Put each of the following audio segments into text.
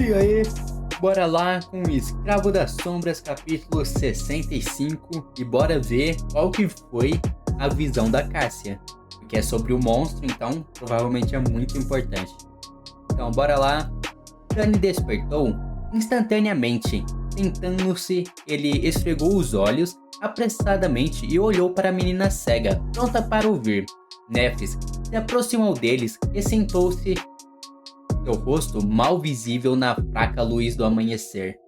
E aí, bora lá com o Escravo das Sombras, capítulo 65, e bora ver qual que foi a visão da Cássia, que é sobre o monstro, então provavelmente é muito importante. Então bora lá. Dani despertou instantaneamente. Sentando-se, ele esfregou os olhos apressadamente e olhou para a menina cega, pronta para ouvir. Nefes se aproximou deles e sentou-se, seu rosto mal visível na fraca luz do amanhecer.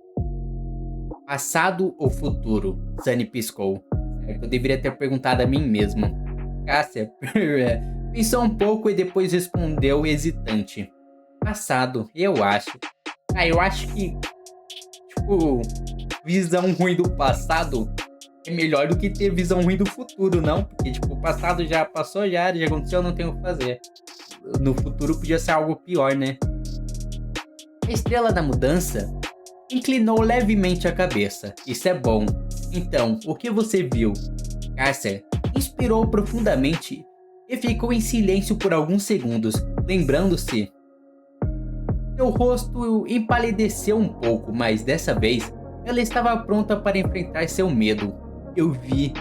Passado ou futuro? Sunny piscou. Certo, eu deveria ter perguntado a mim mesmo. Cássia pensou um pouco e depois respondeu hesitante. Passado, eu acho. Eu acho que, visão ruim do passado é melhor do que ter visão ruim do futuro, não? Porque, o passado já passou, já aconteceu, não tem o que fazer. No futuro podia ser algo pior, né? A estrela da mudança inclinou levemente a cabeça. Isso é bom. Então, o que você viu? Cássia inspirou profundamente e ficou em silêncio por alguns segundos, lembrando-se. Seu rosto empalideceu um pouco, mas dessa vez ela estava pronta para enfrentar seu medo. Eu vi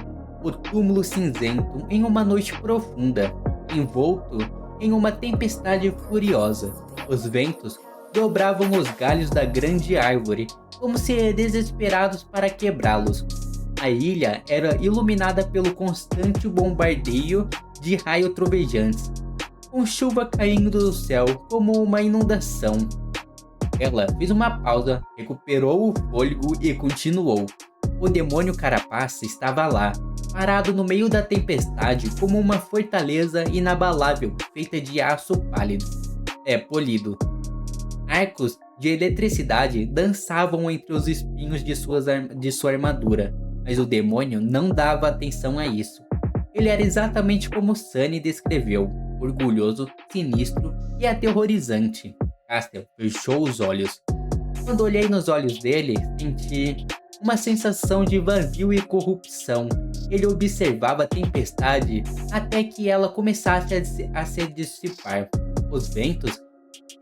o túmulo cinzento em uma noite profunda, envolto em uma tempestade furiosa. Os ventos dobravam os galhos da grande árvore, como se desesperados para quebrá-los. A ilha era iluminada pelo constante bombardeio de raios trovejantes, com chuva caindo do céu como uma inundação. Ela fez uma pausa, recuperou o fôlego e continuou. O demônio carapaça estava lá, parado no meio da tempestade como uma fortaleza inabalável feita de aço polido. Arcos de eletricidade dançavam entre os espinhos de sua armadura, mas o demônio não dava atenção a isso. Ele era exatamente como Sunny descreveu, orgulhoso, sinistro e aterrorizante. Cássia fechou os olhos. Quando olhei nos olhos dele, senti uma sensação de vazio e corrupção. Ele observava a tempestade até que ela começasse a se dissipar. Os ventos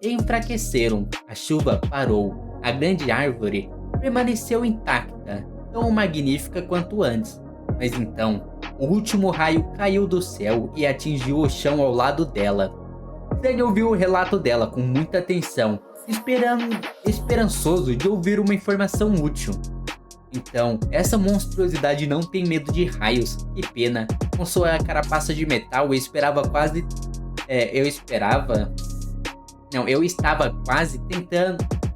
enfraqueceram, a chuva parou, a grande árvore permaneceu intacta, tão magnífica quanto antes. Mas então, o último raio caiu do céu e atingiu o chão ao lado dela. Sunny ouviu o relato dela com muita atenção, esperançoso de ouvir uma informação útil. Então, essa monstruosidade não tem medo de raios. Que pena. Com sua carapaça de metal, eu estava quase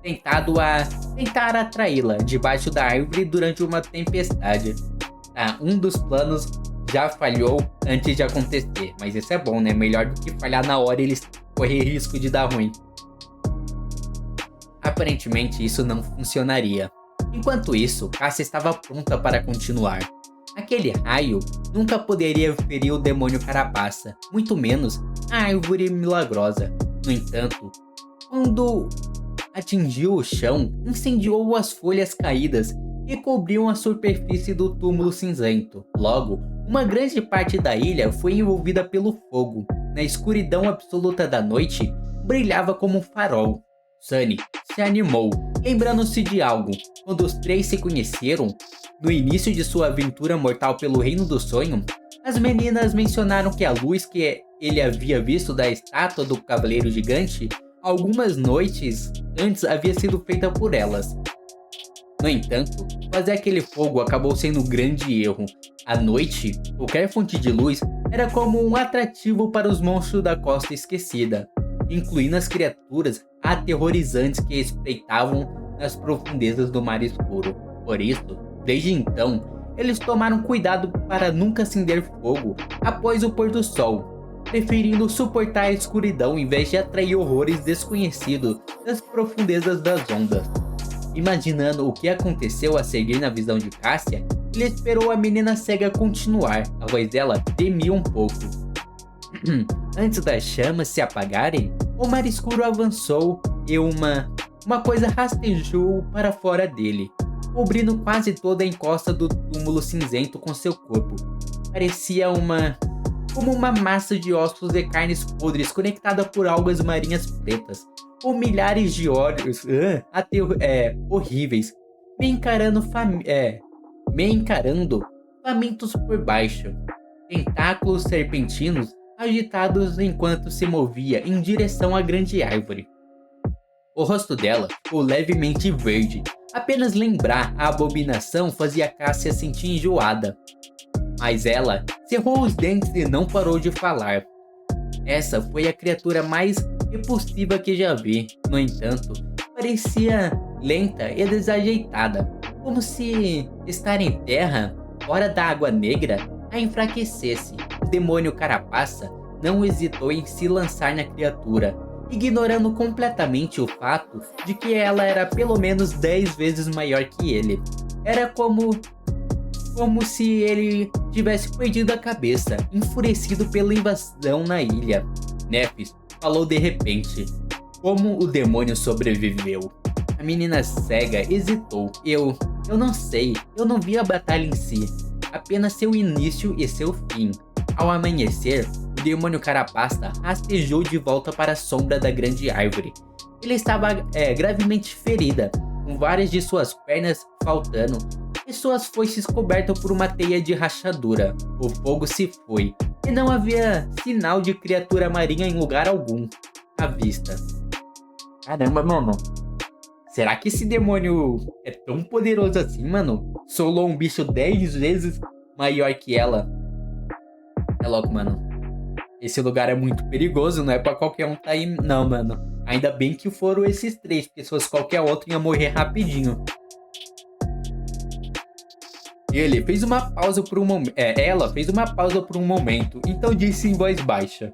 tentado a tentar atraí-la debaixo da árvore durante uma tempestade. Um dos planos já falhou antes de acontecer, mas isso é bom, né? Melhor do que falhar na hora e eles correr risco de dar ruim. Aparentemente isso não funcionaria. Enquanto isso, Cássia estava pronta para continuar. Aquele raio nunca poderia ferir o demônio carapaça, muito menos a árvore milagrosa. No entanto, quando atingiu o chão, incendiou as folhas caídas que cobriam a superfície do túmulo cinzento. Logo, uma grande parte da ilha foi envolvida pelo fogo. Na escuridão absoluta da noite, brilhava como um farol. Sunny se animou, lembrando-se de algo. Quando os três se conheceram, no início de sua aventura mortal pelo Reino do Sonho, as meninas mencionaram que a luz que ele havia visto da estátua do Cavaleiro Gigante, algumas noites antes havia sido feita por elas. No entanto, fazer aquele fogo acabou sendo um grande erro. À noite, qualquer fonte de luz era como um atrativo para os monstros da Costa Esquecida, incluindo as criaturas aterrorizantes que espreitavam nas profundezas do mar escuro. Por isso, desde então, eles tomaram cuidado para nunca acender fogo após o pôr do sol, preferindo suportar a escuridão em vez de atrair horrores desconhecidos das profundezas das ondas. Imaginando o que aconteceu a seguir na visão de Cássia, ele esperou a menina cega continuar. A voz dela tremia um pouco. Antes das chamas se apagarem, o mar escuro avançou e uma coisa rastejou para fora dele, cobrindo quase toda a encosta do túmulo cinzento com seu corpo. Parecia como uma massa de ossos e carnes podres conectada por algas marinhas pretas. com milhares de olhos horríveis, me encarando, me encarando famintos por baixo. Tentáculos serpentinos agitados enquanto se movia em direção à grande árvore. O rosto dela ficou levemente verde. Apenas lembrar a abominação fazia Cássia sentir enjoada. Mas ela cerrou os dentes e não parou de falar. Essa foi a criatura mais repulsiva que já vi. No entanto, parecia lenta e desajeitada, como se estar em terra, fora da água negra, a enfraquecesse. O demônio carapaça não hesitou em se lançar na criatura, ignorando completamente o fato de que ela era pelo menos 10 vezes maior que ele. Era como se ele tivesse perdido a cabeça, enfurecido pela invasão na ilha. Nephis falou de repente. Como o demônio sobreviveu? A menina cega hesitou. Eu não sei, eu não vi a batalha em si, apenas seu início e seu fim. Ao amanhecer, o demônio carapaça rastejou de volta para a sombra da grande árvore. Ele estava gravemente ferida, com várias de suas pernas faltando e suas foices cobertas por uma teia de rachadura. O fogo se foi, e não havia sinal de criatura marinha em lugar algum à vista. Caramba, mano. Será que esse demônio é tão poderoso assim, mano? Solou um bicho 10 vezes maior que ela. É louco, mano. Esse lugar é muito perigoso, não é pra qualquer um tá aí, não, mano. Ainda bem que foram esses 3, porque se fosse qualquer outro ia morrer rapidinho. Ele fez uma pausa por um momento. Ela fez uma pausa por um momento, então disse em voz baixa.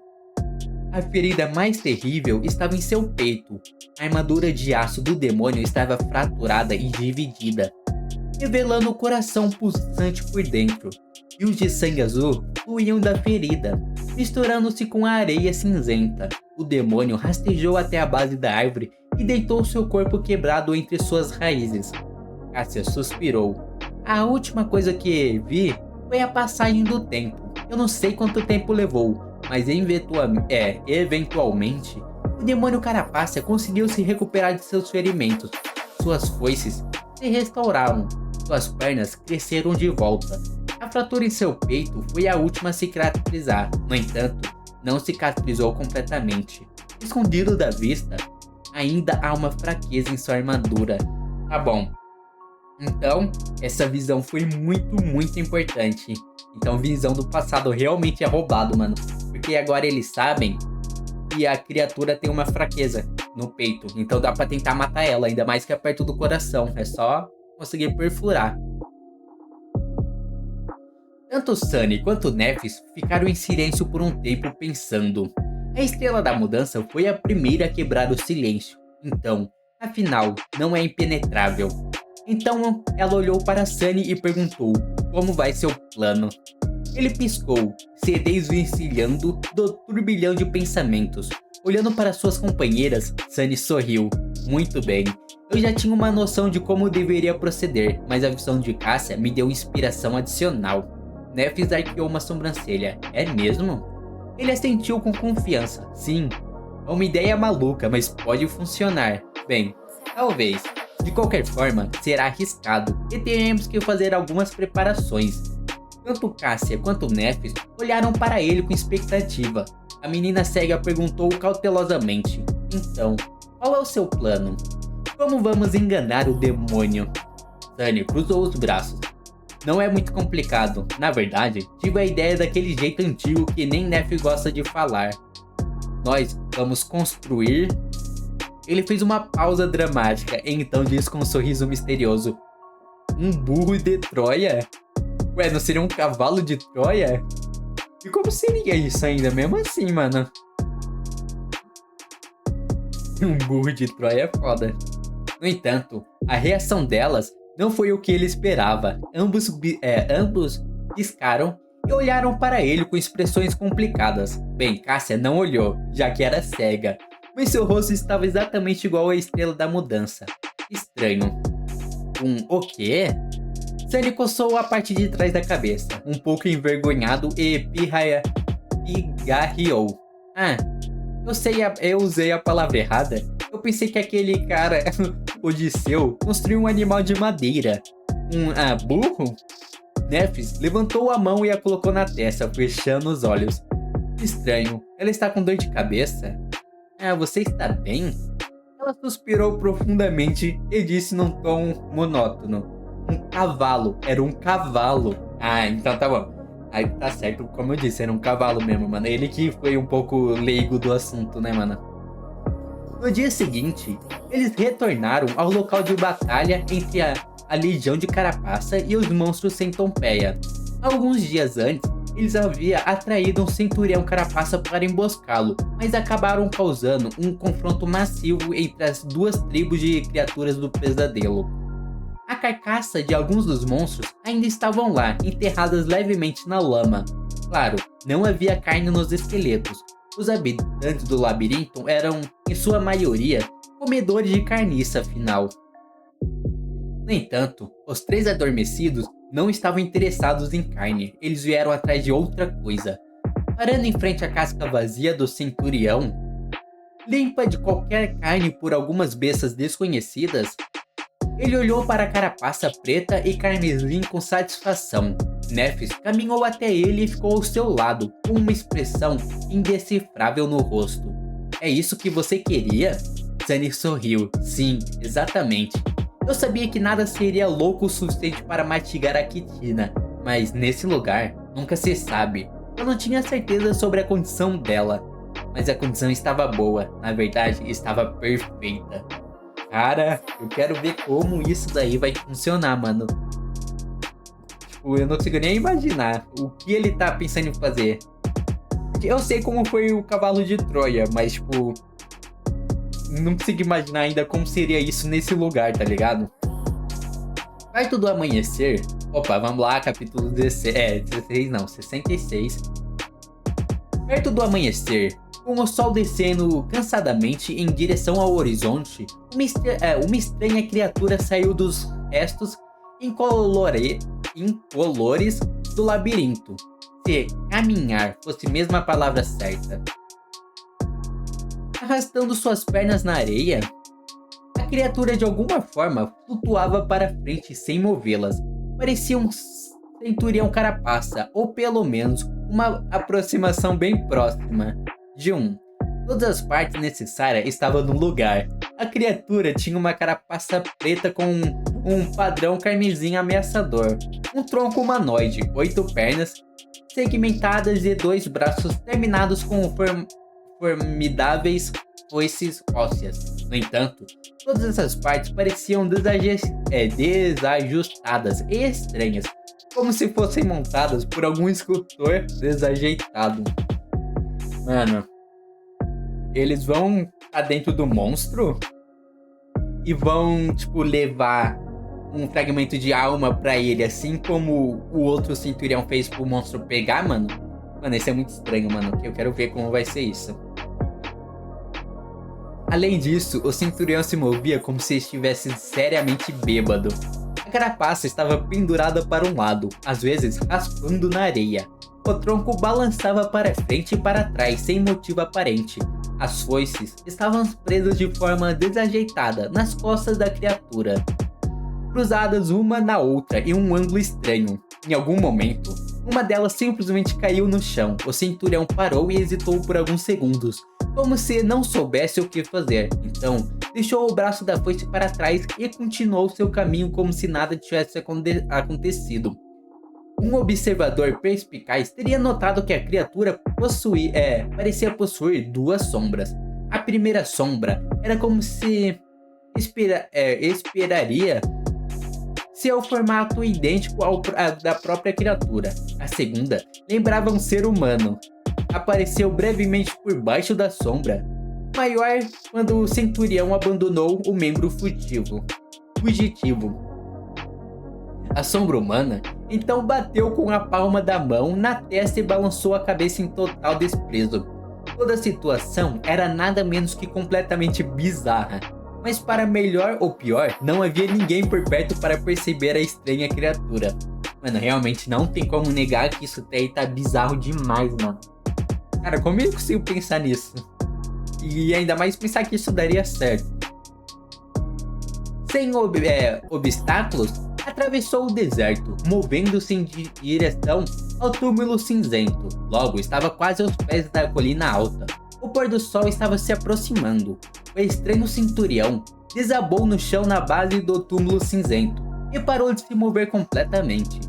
A ferida mais terrível estava em seu peito. A armadura de aço do demônio estava fraturada e dividida, revelando o coração pulsante por dentro. Rios de sangue azul fluíam da ferida, misturando-se com a areia cinzenta. O demônio rastejou até a base da árvore e deitou seu corpo quebrado entre suas raízes. Cássia suspirou. A última coisa que vi foi a passagem do tempo. Eu não sei quanto tempo levou, mas eventualmente, o demônio carapaça conseguiu se recuperar de seus ferimentos. Suas foices se restauraram, suas pernas cresceram de volta. A fratura em seu peito foi a última a cicatrizar, no entanto, não cicatrizou completamente. Escondido da vista, ainda há uma fraqueza em sua armadura. Tá bom. Então, essa visão foi muito importante. Então, visão do passado realmente é roubado, mano. Porque agora eles sabem que a criatura tem uma fraqueza no peito. Então dá pra tentar matar ela, ainda mais que é perto do coração. É só conseguir perfurar. Tanto Sunny quanto Nephis ficaram em silêncio por um tempo pensando. A estrela da mudança foi a primeira a quebrar o silêncio. Então, afinal, não é impenetrável. Então ela olhou para Sunny e perguntou: como vai seu plano? Ele piscou, se desvencilhando do turbilhão de pensamentos. Olhando para suas companheiras, Sunny sorriu. Muito bem. Eu já tinha uma noção de como deveria proceder, mas a visão de Cássia me deu inspiração adicional. Nephis arqueou uma sobrancelha. É mesmo? Ele assentiu com confiança. Sim. É uma ideia maluca, mas pode funcionar. Bem, talvez. De qualquer forma, será arriscado e teremos que fazer algumas preparações. Tanto Cássia quanto Nephis olharam para ele com expectativa. A menina cega perguntou cautelosamente. Então, qual é o seu plano? Como vamos enganar o demônio? Sunny cruzou os braços. Não é muito complicado. Na verdade, tive a ideia daquele jeito antigo que nem Nephis gosta de falar. Nós vamos construir... Ele fez uma pausa dramática e então disse com um sorriso misterioso. Um burro de Troia? Ué, não seria um cavalo de Troia? E como seria isso ainda, mesmo assim, mano? Um burro de Troia é foda. No entanto, a reação delas não foi o que ele esperava. Ambos piscaram e olharam para ele com expressões complicadas. Bem, Cássia não olhou, já que era cega. Mas seu rosto estava exatamente igual à estrela da mudança. Estranho. O quê? Sunny coçou a parte de trás da cabeça, um pouco envergonhado e pigarreou. Eu usei a palavra errada. Eu pensei que aquele cara, Odisseu, construiu um animal de madeira. Burro? Nefis levantou a mão e a colocou na testa, fechando os olhos. Estranho, ela está com dor de cabeça? Você está bem? Ela suspirou profundamente e disse num tom monótono. Um cavalo, era um cavalo. Então tá bom. Aí tá certo, como eu disse, era um cavalo mesmo, mano. Ele que foi um pouco leigo do assunto, né, mano? No dia seguinte, eles retornaram ao local de batalha entre a Legião de Carapaça e os monstros Centopeia. Alguns dias antes, eles haviam atraído um centurião carapaça para emboscá-lo, mas acabaram causando um confronto massivo entre as duas tribos de criaturas do pesadelo. A carcaça de alguns dos monstros ainda estavam lá, enterradas levemente na lama. Claro, não havia carne nos esqueletos. Os habitantes do labirinto eram, em sua maioria, comedores de carniça, afinal. No entanto, os 3 adormecidos não estavam interessados em carne, eles vieram atrás de outra coisa. Parando em frente à casca vazia do centurião, limpa de qualquer carne por algumas bestas desconhecidas, ele olhou para a carapaça preta e carmesim com satisfação. Nefis caminhou até ele e ficou ao seu lado, com uma expressão indecifrável no rosto. É isso que você queria? Sunny sorriu. Sim, exatamente. Eu sabia que nada seria louco o suficiente para mastigar a Quitina, mas nesse lugar, nunca se sabe. Eu não tinha certeza sobre a condição dela, mas a condição estava boa, na verdade, estava perfeita. Cara, eu quero ver como isso daí vai funcionar, mano. Tipo, eu não consigo nem imaginar o que ele tá pensando em fazer. Eu sei como foi o cavalo de Troia, mas, tipo, não consigo imaginar ainda como seria isso nesse lugar, tá ligado? Perto do amanhecer... Opa, vamos lá, capítulo 16... 16 não, 66. Perto do amanhecer, com o sol descendo cansadamente em direção ao horizonte, uma estranha criatura saiu dos restos incolores do labirinto. Se caminhar fosse mesmo a palavra certa. Arrastando suas pernas na areia, a criatura de alguma forma flutuava para frente sem movê-las. Parecia um centurião carapaça, ou pelo menos uma aproximação bem próxima de um. Todas as partes necessárias estavam no lugar. A criatura tinha uma carapaça preta com um padrão carmesim ameaçador, um tronco humanoide, 8 pernas segmentadas e 2 braços terminados com formidáveis foices ósseas. No entanto, todas essas partes pareciam desajustadas e estranhas, como se fossem montadas por algum escultor desajeitado. Mano, eles vão dentro do monstro e vão, tipo, levar um fragmento de alma pra ele, assim como o outro centurião fez pro monstro pegar, mano. Mano, isso é muito estranho, mano. Eu quero ver como vai ser isso. Além disso, o centurião se movia como se estivesse seriamente bêbado. A carapaça estava pendurada para um lado, às vezes raspando na areia. O tronco balançava para frente e para trás, sem motivo aparente. As foices estavam presas de forma desajeitada nas costas da criatura, cruzadas uma na outra em um ângulo estranho. Em algum momento, uma delas simplesmente caiu no chão. O centurião parou e hesitou por alguns segundos, como se não soubesse o que fazer. Então, deixou o braço da foice para trás e continuou seu caminho como se nada tivesse acontecido. Um observador perspicaz teria notado que a criatura parecia possuir 2 sombras. A primeira sombra era como se esperaria seu formato idêntico ao da própria criatura. A segunda lembrava um ser humano. Apareceu brevemente por baixo da sombra, maior quando o centurião abandonou o membro fugitivo. A sombra humana então bateu com a palma da mão na testa e balançou a cabeça em total desprezo. Toda a situação era nada menos que completamente bizarra. Mas para melhor ou pior, não havia ninguém por perto para perceber a estranha criatura. Mano, realmente não tem como negar que isso daí tá bizarro demais, mano. Cara, como eu consigo pensar nisso? E ainda mais pensar que isso daria certo. Sem obstáculos, atravessou o deserto, movendo-se em direção ao túmulo cinzento. Logo, estava quase aos pés da colina alta. O pôr do sol estava se aproximando. O estranho centurião desabou no chão na base do túmulo cinzento e parou de se mover completamente.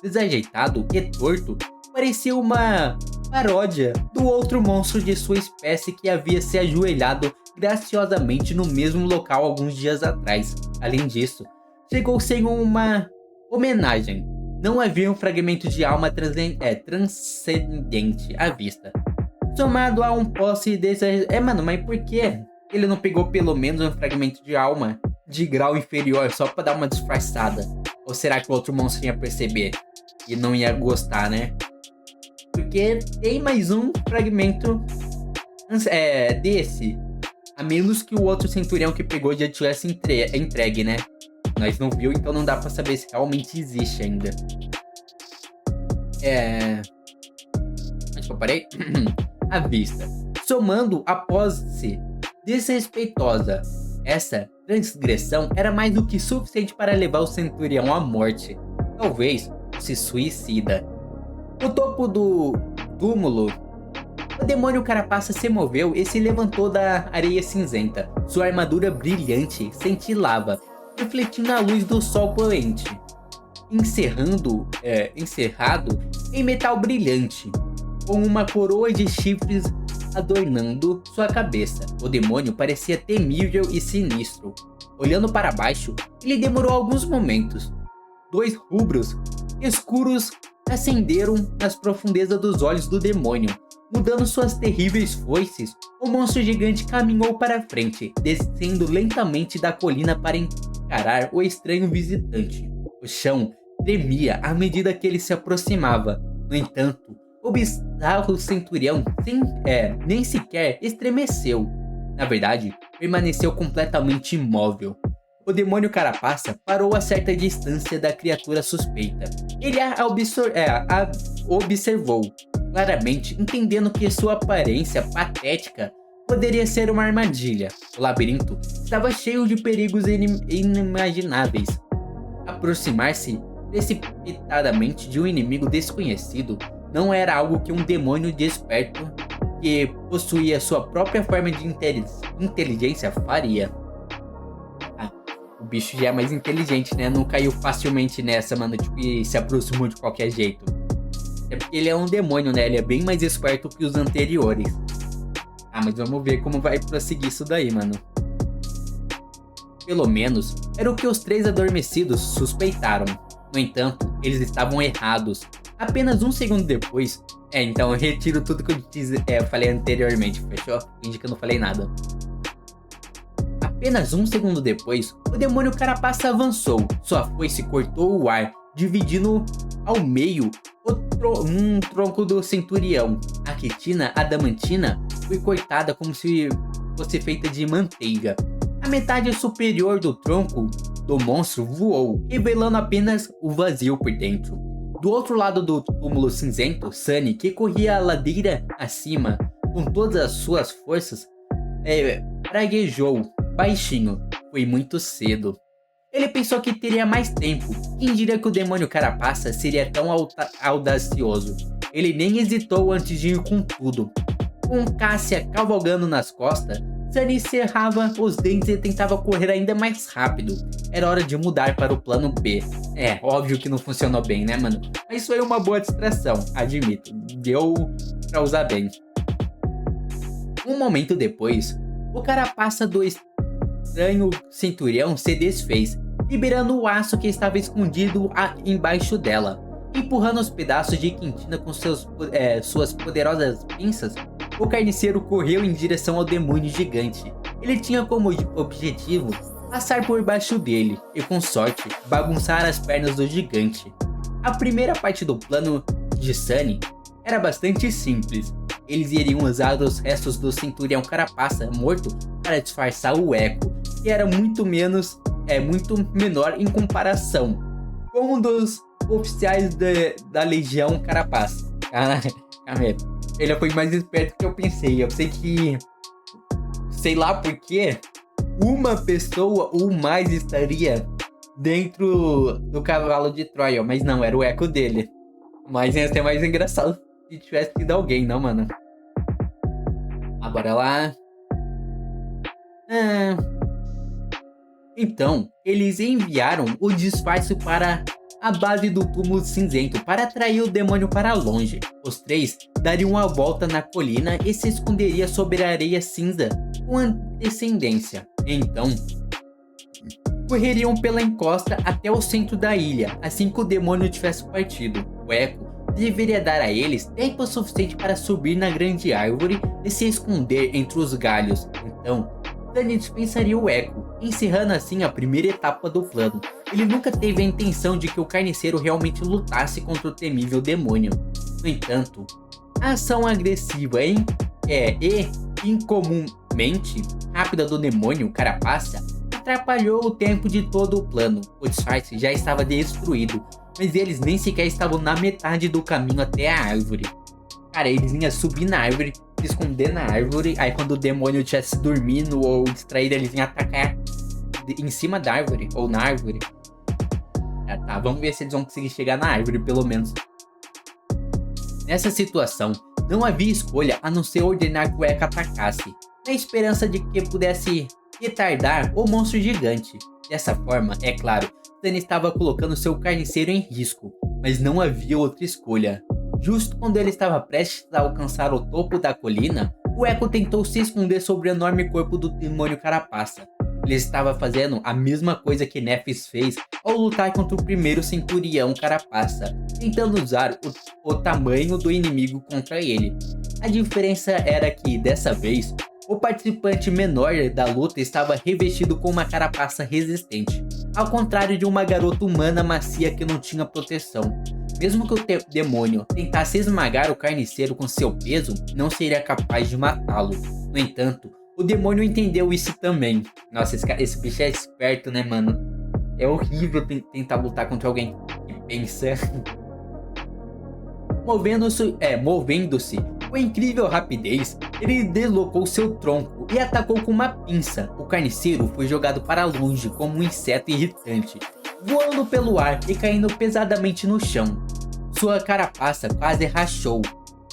Desajeitado e torto, parecia uma paródia do outro monstro de sua espécie que havia se ajoelhado graciosamente no mesmo local alguns dias atrás. Além disso, chegou sem uma homenagem. Não havia um fragmento de alma transcendente à vista. Somado a um posse desse... mano, mas por que ele não pegou pelo menos um fragmento de alma de grau inferior só pra dar uma disfarçada? Ou será que o outro monstro ia perceber e não ia gostar, né? Porque tem mais um fragmento desse. A menos que o outro centurião que pegou já tivesse entregue, né? Nós não viu, então não dá pra saber se realmente existe ainda. Onde que eu parei? À vista. Somando a posse desrespeitosa. Essa transgressão era mais do que suficiente para levar o centurião à morte. Talvez se suicida. No topo do túmulo, o demônio carapaça se moveu e se levantou da areia cinzenta. Sua armadura brilhante cintilava, refletindo a luz do sol poente, encerrado em metal brilhante, com uma coroa de chifres adornando sua cabeça. O demônio parecia temível e sinistro. Olhando para baixo, ele demorou alguns momentos. Dois rubros escuros acenderam nas profundezas dos olhos do demônio. Mudando suas terríveis foices, o monstro gigante caminhou para frente, descendo lentamente da colina para encarar o estranho visitante. O chão tremia à medida que ele se aproximava. No entanto, o bizarro centurião nem sequer estremeceu. Na verdade, permaneceu completamente imóvel. O demônio carapaça parou a certa distância da criatura suspeita. Ele a observou, claramente entendendo que sua aparência patética poderia ser uma armadilha. O labirinto estava cheio de perigos inimagináveis. Aproximar-se precipitadamente de um inimigo desconhecido não era algo que um demônio desperto que possuía sua própria forma de inteligência faria. O bicho já é mais inteligente, né? Não caiu facilmente nessa, mano, tipo, e se aproximou de qualquer jeito. É porque ele é um demônio, né? Ele é bem mais esperto que os anteriores. Mas vamos ver como vai prosseguir isso daí, mano. Pelo menos, era o que os três adormecidos suspeitaram. No entanto, eles estavam errados. Apenas um segundo depois... então eu retiro tudo que eu falei anteriormente, fechou? Finge que eu não falei nada. Apenas um segundo depois, o demônio carapaça avançou. Sua foice cortou o ar, dividindo ao meio um tronco do centurião. A quitina adamantina foi cortada como se fosse feita de manteiga. A metade superior do tronco do monstro voou, revelando apenas o vazio por dentro. Do outro lado do túmulo cinzento, Sunny, que corria a ladeira acima com todas as suas forças, praguejou baixinho. Foi muito cedo. Ele pensou que teria mais tempo. Quem diria que o demônio carapaça seria tão audacioso? Ele nem hesitou antes de ir com tudo. Com Cássia cavalgando nas costas, Sunny cerrava os dentes e tentava correr ainda mais rápido. Era hora de mudar para o plano B. Óbvio que não funcionou bem, né, mano? Mas foi uma boa distração, admito. Deu pra usar bem. Um momento depois, o carapaça do estranho centurião se desfez, liberando o aço que estava escondido embaixo dela. Empurrando os pedaços de quintina com suas poderosas pinças, o carniceiro correu em direção ao demônio gigante. Ele tinha como objetivo passar por baixo dele e, com sorte, bagunçar as pernas do gigante. A primeira parte do plano de Sunny era bastante simples. Eles iriam usar os restos do centurião carapaça morto para disfarçar o eco, que era muito menor em comparação com um dos oficiais da Legião Carapaça. Ele foi mais esperto que eu pensei. Eu pensei que... sei lá por quê. uma pessoa ou mais estaria dentro do cavalo de Troia, mas não, era o eco dele. Mas ia ser mais engraçado se tivesse sido alguém, não, mano? Agora lá. Ah. Então, eles enviaram o disfarce para a base do túmulo cinzento para atrair o demônio para longe. Os três dariam uma volta na colina e se esconderia sobre a areia cinza com antecedência. Então, correriam pela encosta até o centro da ilha, assim que o demônio tivesse partido. O eco deveria dar a eles tempo suficiente para subir na grande árvore e se esconder entre os galhos. Então, Sunny dispensaria o eco, encerrando assim a primeira etapa do plano. Ele nunca teve a intenção de que o carniceiro realmente lutasse contra o temível demônio. No entanto, a ação agressiva e incomumente rápida do demônio Carapaça atrapalhou o tempo de todo o plano. O disfarce já estava destruído, mas eles nem sequer estavam na metade do caminho até a árvore. Cara, eles iam subir na árvore, se esconder na árvore, aí quando o demônio estivesse dormindo ou distraído, eles iam atacar em cima da árvore, ou na árvore. Tá, vamos ver se eles vão conseguir chegar na árvore, pelo menos. Nessa situação, não havia escolha a não ser ordenar que o Eco atacasse, na esperança de que pudesse retardar o monstro gigante. Dessa forma, é claro, Sunny estava colocando seu carniceiro em risco, mas não havia outra escolha. Justo quando ele estava prestes a alcançar o topo da colina, o Eco tentou se esconder sobre o enorme corpo do demônio Carapaça. Ele estava fazendo a mesma coisa que Nephis fez ao lutar contra o primeiro centurião Carapaça, tentando usar o tamanho do inimigo contra ele. A diferença era que, dessa vez, o participante menor da luta estava revestido com uma carapaça resistente, ao contrário de uma garota humana macia que não tinha proteção. Mesmo que o demônio tentasse esmagar o carniceiro com seu peso, não seria capaz de matá-lo. No entanto, o demônio entendeu isso também. Nossa, esse bicho é esperto, né, mano? É horrível tentar lutar contra alguém que pensa. Movendo-se com incrível rapidez, ele deslocou seu tronco e atacou com uma pinça. O carniceiro foi jogado para longe como um inseto irritante, voando pelo ar e caindo pesadamente no chão. Sua carapaça quase rachou.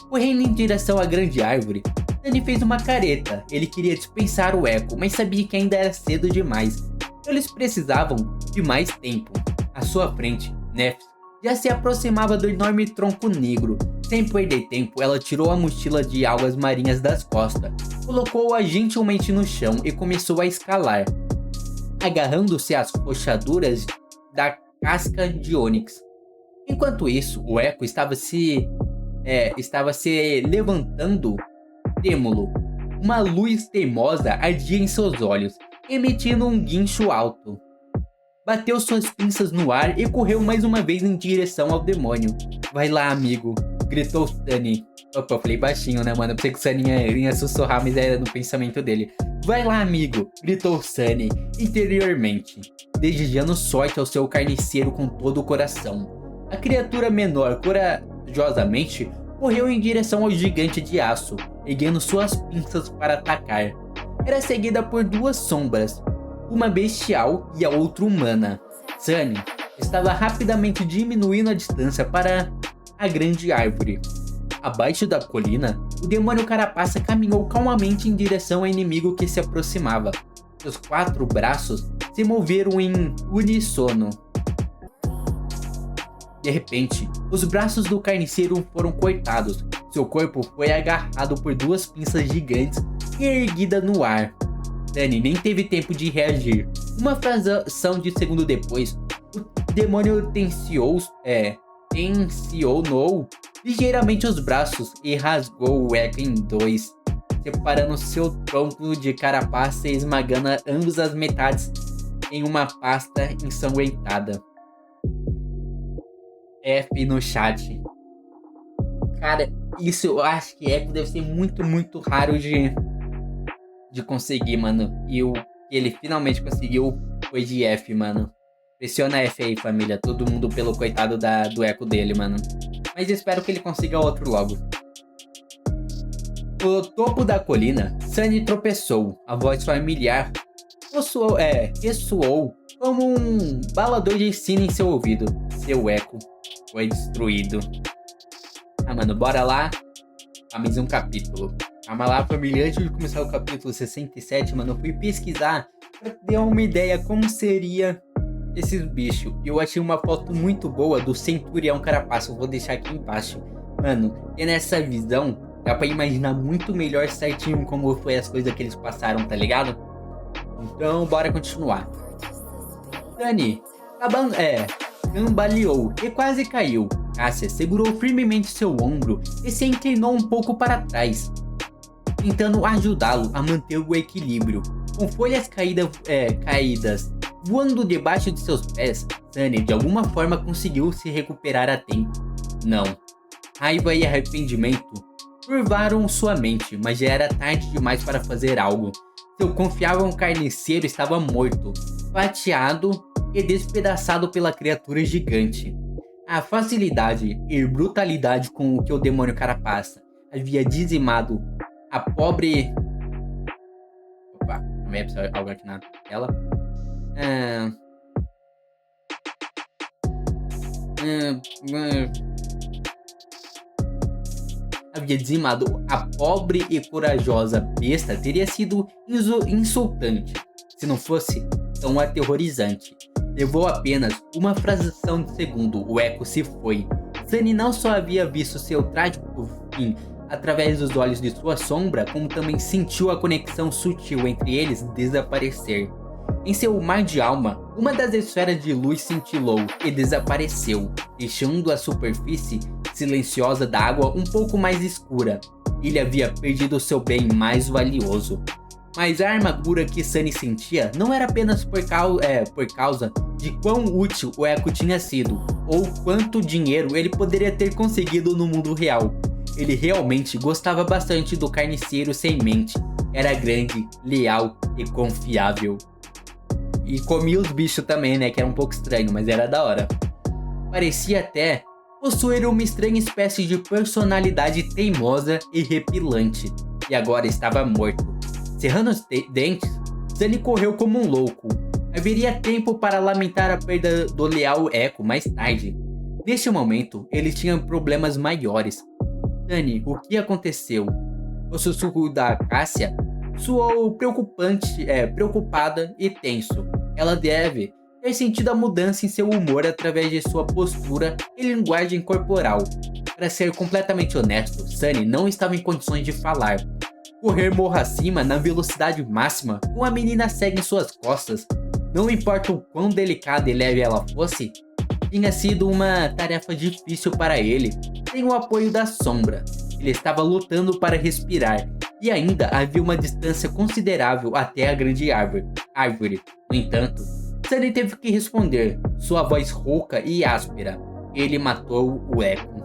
Correndo em direção à grande árvore, Sunny fez uma careta. Ele queria dispensar o Eco, mas sabia que ainda era cedo demais. Eles precisavam de mais tempo. À sua frente, Nephis já se aproximava do enorme tronco negro. Sem perder tempo, ela tirou a mochila de algas marinhas das costas, colocou-a gentilmente no chão e começou a escalar, agarrando-se às rochaduras da casca de ônix. Enquanto isso, o Eco estava se levantando trêmulo. Uma luz teimosa ardia em seus olhos, emitindo um guincho alto. Bateu suas pinças no ar e correu mais uma vez em direção ao demônio. Vai lá, amigo, gritou Sunny. Opa, eu falei baixinho, né, mano? Eu pensei que o Sunny ia sussurrar, mas era no pensamento dele. Vai lá, amigo, gritou Sunny interiormente, desejando sorte ao seu carniceiro com todo o coração. A criatura menor, corajosamente, correu em direção ao gigante de aço, erguendo suas pinças para atacar. Era seguida por duas sombras, uma bestial e a outra humana. Sunny estava rapidamente diminuindo a distância para a grande árvore. Abaixo da colina, o demônio Carapaça caminhou calmamente em direção ao inimigo que se aproximava. Seus 4 braços se moveram em uníssono. De repente, os braços do carniceiro foram cortados. Seu corpo foi agarrado por 2 pinças gigantes e erguida no ar. Sunny nem teve tempo de reagir. Uma fração de segundo depois, o demônio tensionou ligeiramente os braços e rasgou o Eco em 2, separando seu tronco de carapaça e esmagando ambas as metades em uma pasta ensanguentada. F no chat. Cara, isso eu acho que Eco deve ser muito, muito raro de conseguir, mano. E o que ele finalmente conseguiu foi de F, mano. Pressiona F aí, família. Todo mundo pelo coitado do Eco dele, mano. Mas espero que ele consiga outro logo. No topo da colina, Sunny tropeçou. A voz familiar ressoou como um balador de sino em seu ouvido. Seu eco foi destruído. Ah, mano, bora lá a mais um capítulo. Calma lá, família. Antes de começar o capítulo 67, mano, eu fui pesquisar pra ter uma ideia como seria esses bichos. E eu achei uma foto muito boa do Centurião Carapaça. Eu vou deixar aqui embaixo. Mano, e nessa visão, dá pra imaginar muito melhor certinho como foi as coisas que eles passaram, tá ligado? Então, bora continuar. Dani, cambaleou e quase caiu. Cássia segurou firmemente seu ombro e se inclinou um pouco para trás, tentando ajudá-lo a manter o equilíbrio. Com folhas caídas voando debaixo de seus pés, Sunny de alguma forma conseguiu se recuperar a tempo. Não. Raiva e arrependimento turvaram sua mente, mas já era tarde demais para fazer algo. Seu confiável carniceiro estava morto, fatiado e despedaçado pela criatura gigante. A facilidade e brutalidade com que o demônio Carapaça havia dizimado a pobre... Opa, também é preciso algo aqui na tela. Havia dizimado a pobre e corajosa besta teria sido insultante, se não fosse tão aterrorizante. Levou apenas uma fração de segundo, o eco se foi. Sunny não só havia visto seu trágico fim através dos olhos de sua sombra, como também sentiu a conexão sutil entre eles desaparecer. Em seu mar de alma, uma das esferas de luz cintilou e desapareceu, deixando a superfície silenciosa da água um pouco mais escura. Ele havia perdido seu bem mais valioso. Mas a armadura que Sunny sentia não era apenas por causa de quão útil o eco tinha sido, ou quanto dinheiro ele poderia ter conseguido no mundo real. Ele realmente gostava bastante do carniceiro sem mente. Era grande, leal e confiável. E comia os bichos também, né? Que era um pouco estranho, mas era da hora. Parecia até possuir uma estranha espécie de personalidade teimosa e repelante. E agora estava morto. Cerrando os dentes, Sunny correu como um louco. Haveria tempo para lamentar a perda do leal eco mais tarde. Neste momento, ele tinha problemas maiores. Sunny, o que aconteceu? O sussurro da Cássia soou preocupada e tenso. Ela deve ter sentido a mudança em seu humor através de sua postura e linguagem corporal. Para ser completamente honesto, Sunny não estava em condições de falar. Correr morro acima na velocidade máxima, com a menina cega em suas costas, não importa o quão delicada e leve ela fosse, tinha sido uma tarefa difícil para ele, sem o apoio da sombra. Ele estava lutando para respirar, e ainda havia uma distância considerável até a grande árvore. No entanto, Sunny teve que responder, sua voz rouca e áspera. Ele matou o eco.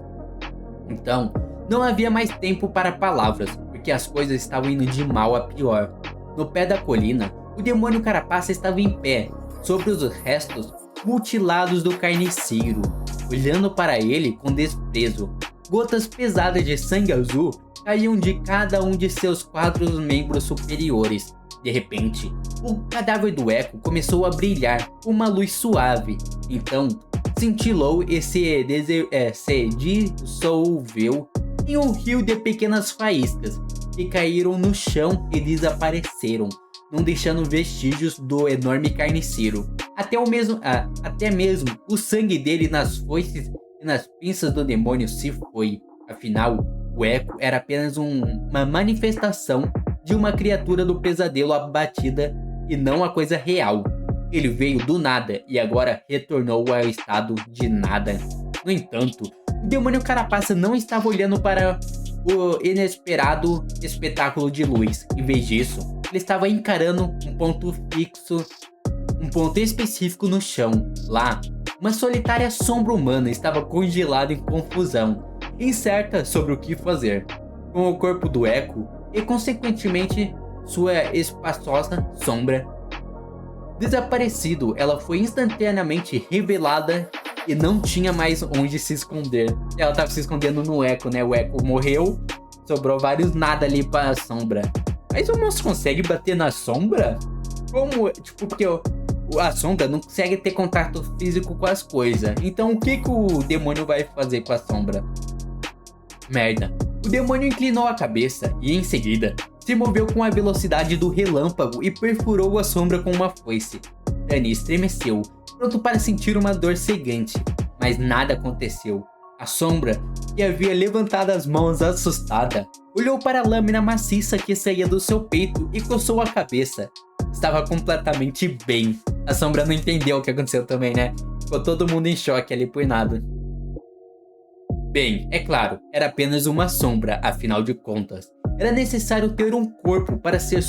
Então, não havia mais tempo para palavras, porque as coisas estavam indo de mal a pior. No pé da colina, o demônio Carapaça estava em pé, sobre os restos mutilados do carniceiro, olhando para ele com desprezo. Gotas pesadas de sangue azul caíam de cada um de seus 4 membros superiores. De repente, o cadáver do eco começou a brilhar com uma luz suave. Então, cintilou e se dissolveu em um rio de pequenas faíscas que caíram no chão e desapareceram, não deixando vestígios do enorme carniceiro. Até mesmo o sangue dele nas foices e nas pinças do demônio se foi. Afinal, o eco era apenas uma manifestação de uma criatura do pesadelo abatida e não a coisa real. Ele veio do nada e agora retornou ao estado de nada. No entanto, o demônio Carapaça não estava olhando para o inesperado espetáculo de luz. Em vez disso, ele estava encarando um ponto específico no chão. Lá, uma solitária sombra humana estava congelada em confusão, incerta sobre o que fazer. Com o corpo do eco e, consequentemente, sua espaçosa sombra desaparecido, ela foi instantaneamente revelada e não tinha mais onde se esconder. Ela estava se escondendo no eco, né? O eco morreu, sobrou vários nada ali para a sombra. Mas o monstro consegue bater na sombra? Como, tipo, porque a sombra não consegue ter contato físico com as coisas. Então o que que o demônio vai fazer com a sombra? Merda. O demônio inclinou a cabeça e, em seguida, se moveu com a velocidade do relâmpago e perfurou a sombra com uma foice. Dani estremeceu, pronto para sentir uma dor cegante, mas nada aconteceu. A sombra, que havia levantado as mãos assustada, olhou para a lâmina maciça que saía do seu peito e coçou a cabeça. Estava completamente bem. A sombra não entendeu o que aconteceu também, né? Ficou todo mundo em choque ali por nada. Bem, é claro, era apenas uma sombra, afinal de contas. Era necessário ter um corpo para ser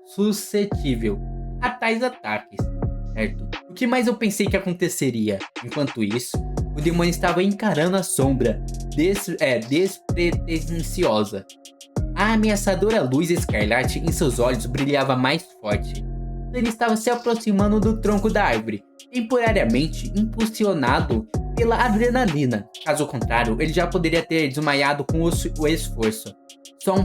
suscetível a tais ataques, certo? O que mais eu pensei que aconteceria? Enquanto isso, o demônio estava encarando a sombra, despretensiosa. A ameaçadora luz escarlate em seus olhos brilhava mais forte. Ele estava se aproximando do tronco da árvore, temporariamente impulsionado pela adrenalina. Caso contrário, ele já poderia ter desmaiado com o esforço. Só um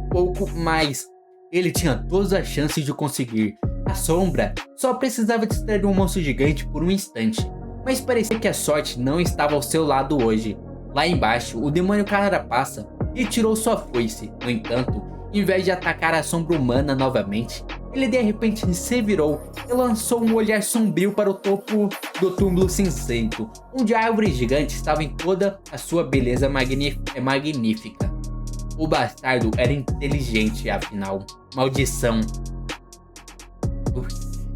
pouco mais. Ele tinha todas as chances de conseguir. A sombra só precisava distrair um monstro gigante por um instante. Mas parecia que a sorte não estava ao seu lado hoje. Lá embaixo, o demônio carapaça retirou sua foice. No entanto, em vez de atacar a sombra humana novamente, ele de repente se virou e lançou um olhar sombrio para o topo do túmulo cinzento, onde a árvore gigante estava em toda a sua beleza magnífica. O bastardo era inteligente, afinal. Maldição.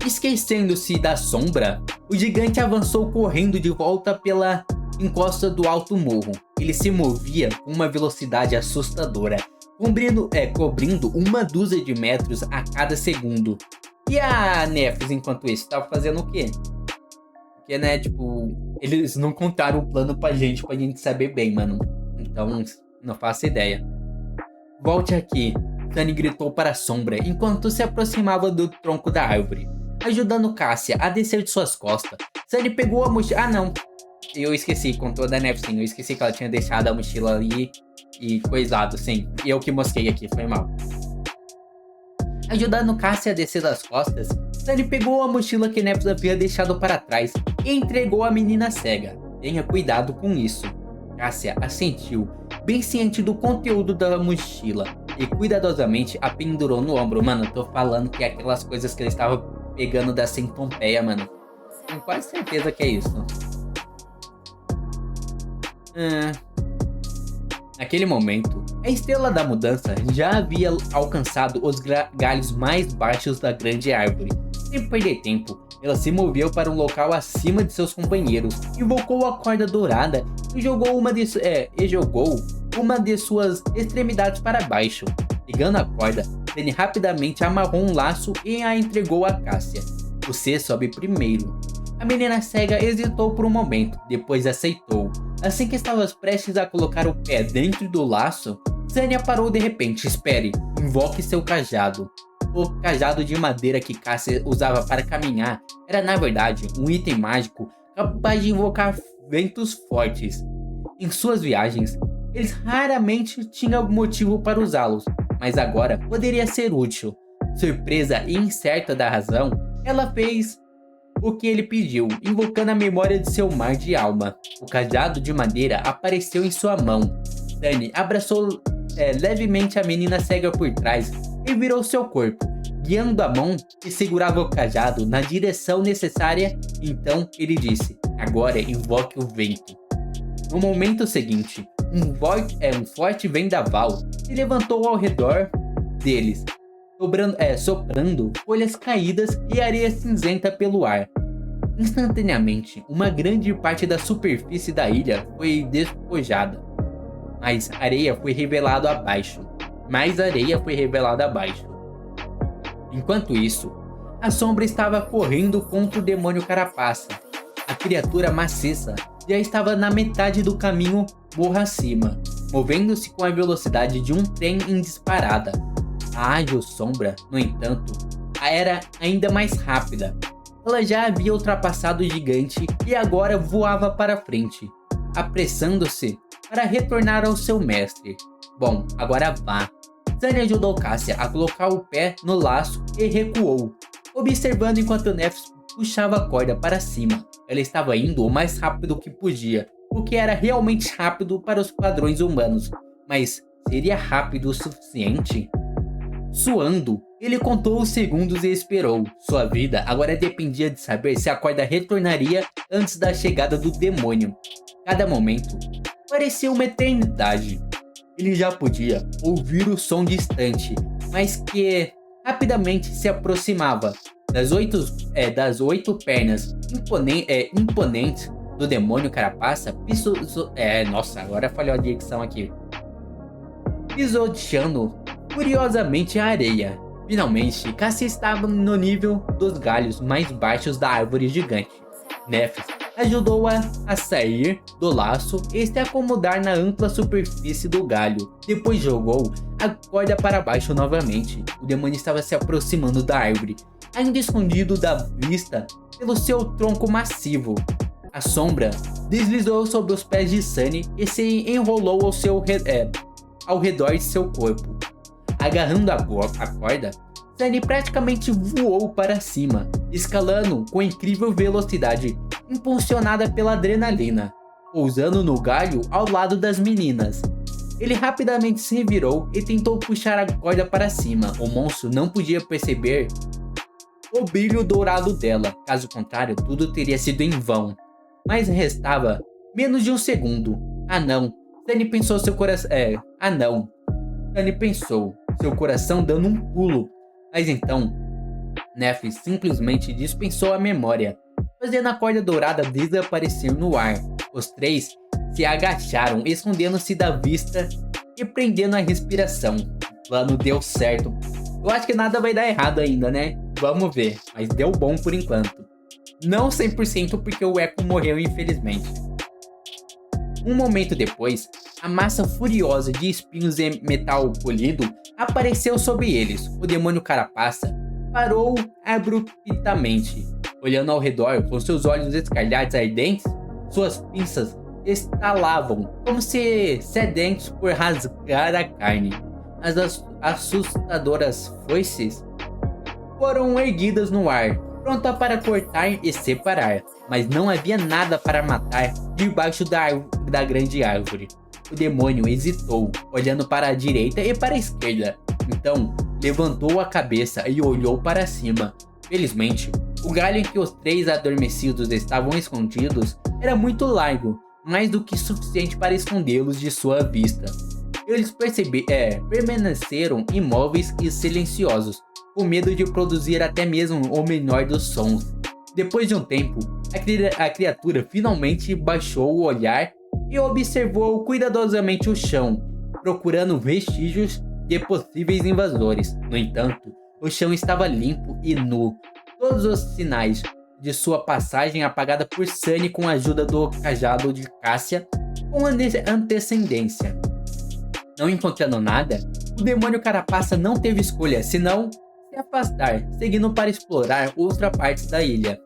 Esquecendo-se da sombra, o gigante avançou correndo de volta pela encosta do alto morro. Ele se movia com uma velocidade assustadora, cobrindo uma dúzia de metros a cada segundo. E a Nefs, enquanto isso, estava fazendo o quê? Porque, né, tipo, eles não contaram o plano pra gente saber bem, mano. Então, não faço ideia. Volte aqui, Sunny gritou para a sombra enquanto se aproximava do tronco da árvore, ajudando Cássia a descer de suas costas. Sunny pegou a mochila. Ah, não. Eu esqueci, contou da Nefs, sim. Eu esqueci que ela tinha deixado a mochila ali e coisado, sim. E eu que mosquei aqui, foi mal. Ajudando Cássia a descer das costas, Sunny pegou a mochila que Nefs havia deixado para trás e entregou à menina cega. Tenha cuidado com isso. Cássia assentiu, bem ciente do conteúdo da mochila, e cuidadosamente a pendurou no ombro. Mano, eu tô falando que é aquelas coisas que ele estava pegando da centopeia, mano. Tenho quase certeza que é isso. Naquele momento, a estrela da mudança já havia alcançado os galhos mais baixos da grande árvore. Sem perder tempo, ela se moveu para um local acima de seus companheiros, invocou a corda dourada e jogou uma de suas extremidades para baixo. Pegando a corda, Penny rapidamente amarrou um laço e a entregou a Cássia. Você sobe primeiro. A menina cega hesitou por um momento, depois aceitou. Assim que estava prestes a colocar o pé dentro do laço, Zania parou de repente. Espere, invoque seu cajado. O cajado de madeira que Cássia usava para caminhar era na verdade um item mágico capaz de invocar ventos fortes. Em suas viagens, eles raramente tinham motivo para usá-los, mas agora poderia ser útil. Surpresa e incerta da razão, ela fez o que ele pediu, invocando a memória de seu mar de alma. O cajado de madeira apareceu em sua mão. Dani abraçou levemente a menina cega por trás e virou seu corpo, guiando a mão que segurava o cajado na direção necessária. Então ele disse: agora invoque o vento. No momento seguinte, um forte vendaval se levantou ao redor deles, soprando folhas caídas e areia cinzenta pelo ar. Instantaneamente, uma grande parte da superfície da ilha foi despojada. Mais areia foi revelada abaixo. Enquanto isso, a sombra estava correndo contra o demônio carapaça. A criatura maciça já estava na metade do caminho morro acima, movendo-se com a velocidade de um trem em disparada. A ágil sombra, no entanto, era ainda mais rápida. Ela já havia ultrapassado o gigante e agora voava para frente, apressando-se para retornar ao seu mestre. Bom, agora vá. Sunny ajudou Cassia a colocar o pé no laço e recuou, observando enquanto Nephis puxava a corda para cima. Ela estava indo o mais rápido que podia, o que era realmente rápido para os padrões humanos, mas seria rápido o suficiente? Suando, ele contou os segundos e esperou. Sua vida agora dependia de saber se a corda retornaria antes da chegada do demônio. Cada momento parecia uma eternidade. Ele já podia ouvir o som distante, mas que rapidamente se aproximava. Das oito pernas imponentes do demônio carapaça, nossa, agora falhou a dicção aqui. Pisoteando furiosamente a areia. Finalmente, Cassia estava no nível dos galhos mais baixos da árvore gigante. Nephis ajudou-a a sair do laço e se acomodar na ampla superfície do galho. Depois jogou a corda para baixo novamente. O demônio estava se aproximando da árvore, ainda escondido da vista pelo seu tronco massivo. A sombra deslizou sobre os pés de Sunny e se enrolou ao redor de seu corpo. Agarrando a corda, Sunny praticamente voou para cima, escalando com incrível velocidade, impulsionada pela adrenalina, pousando no galho ao lado das meninas. Ele rapidamente se revirou e tentou puxar a corda para cima. O monstro não podia perceber o brilho dourado dela, caso contrário, tudo teria sido em vão. Mas restava menos de um segundo. Sunny pensou seu coração dando um pulo. Mas então, Nephis simplesmente dispensou a memória, fazendo a corda dourada desaparecer no ar. Os três se agacharam, escondendo-se da vista e prendendo a respiração. O plano deu certo. Eu acho que nada vai dar errado ainda, né? Vamos ver, mas deu bom por enquanto. Não 100% porque o Echo morreu infelizmente. Um momento depois, a massa furiosa de espinhos e metal polido apareceu sobre eles. O demônio carapaça parou abruptamente, olhando ao redor com seus olhos escarlates ardentes. Suas pinças estalavam, como se sedentos por rasgar a carne. As assustadoras foices foram erguidas no ar, pronta para cortar e separar, mas não havia nada para matar debaixo da grande árvore. O demônio hesitou, olhando para a direita e para a esquerda. Então, levantou a cabeça e olhou para cima. Felizmente, o galho em que os três adormecidos estavam escondidos era muito largo, mais do que suficiente para escondê-los de sua vista. Eles permaneceram imóveis e silenciosos, com medo de produzir até mesmo o menor dos sons. Depois de um tempo, a criatura finalmente baixou o olhar e observou cuidadosamente o chão, procurando vestígios de possíveis invasores. No entanto, o chão estava limpo e nu, todos os sinais de sua passagem apagada por Sunny com a ajuda do cajado de Cassia com antecedência. Não encontrando nada, o demônio carapaça não teve escolha senão se afastar, seguindo para explorar outra parte da ilha.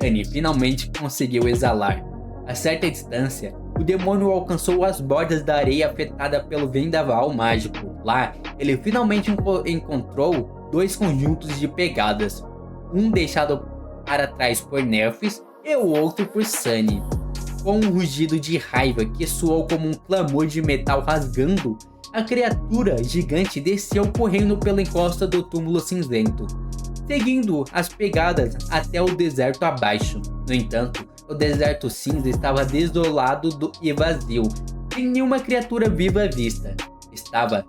Sunny finalmente conseguiu exalar. A certa distância, o demônio alcançou as bordas da areia afetada pelo vendaval mágico. Lá, ele finalmente encontrou dois conjuntos de pegadas, um deixado para trás por Nephis e o outro por Sunny. Com um rugido de raiva que soou como um clamor de metal rasgando, a criatura gigante desceu correndo pela encosta do túmulo cinzento, seguindo as pegadas até o deserto abaixo. No entanto, o deserto cinza estava desolado e vazio, sem nenhuma criatura viva à vista. Estava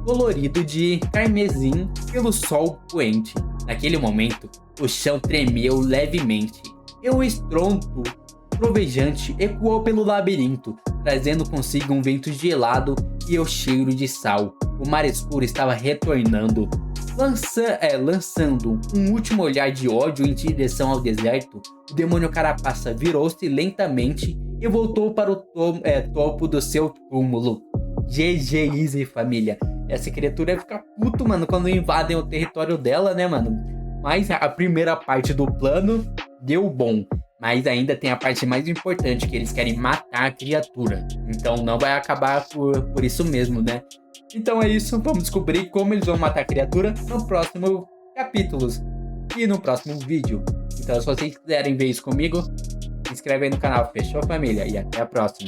colorido de carmesim pelo sol poente. Naquele momento, o chão tremeu levemente e um estrondo trovejante ecoou pelo labirinto, trazendo consigo um vento gelado e o cheiro de sal. O mar escuro estava retornando, lançando um último olhar de ódio em direção ao deserto. O demônio carapaça virou-se lentamente e voltou para o topo do seu túmulo. GG Easy, família. Essa criatura fica puto, mano, quando invadem o território dela, né, mano? Mas a primeira parte do plano deu bom. Mas ainda tem a parte mais importante, que eles querem matar a criatura. Então não vai acabar por isso mesmo, né? Então é isso, vamos descobrir como eles vão matar a criatura no próximo capítulos e no próximo vídeo. Então se vocês quiserem ver isso comigo, se inscreve aí no canal, fechou família? E até a próxima.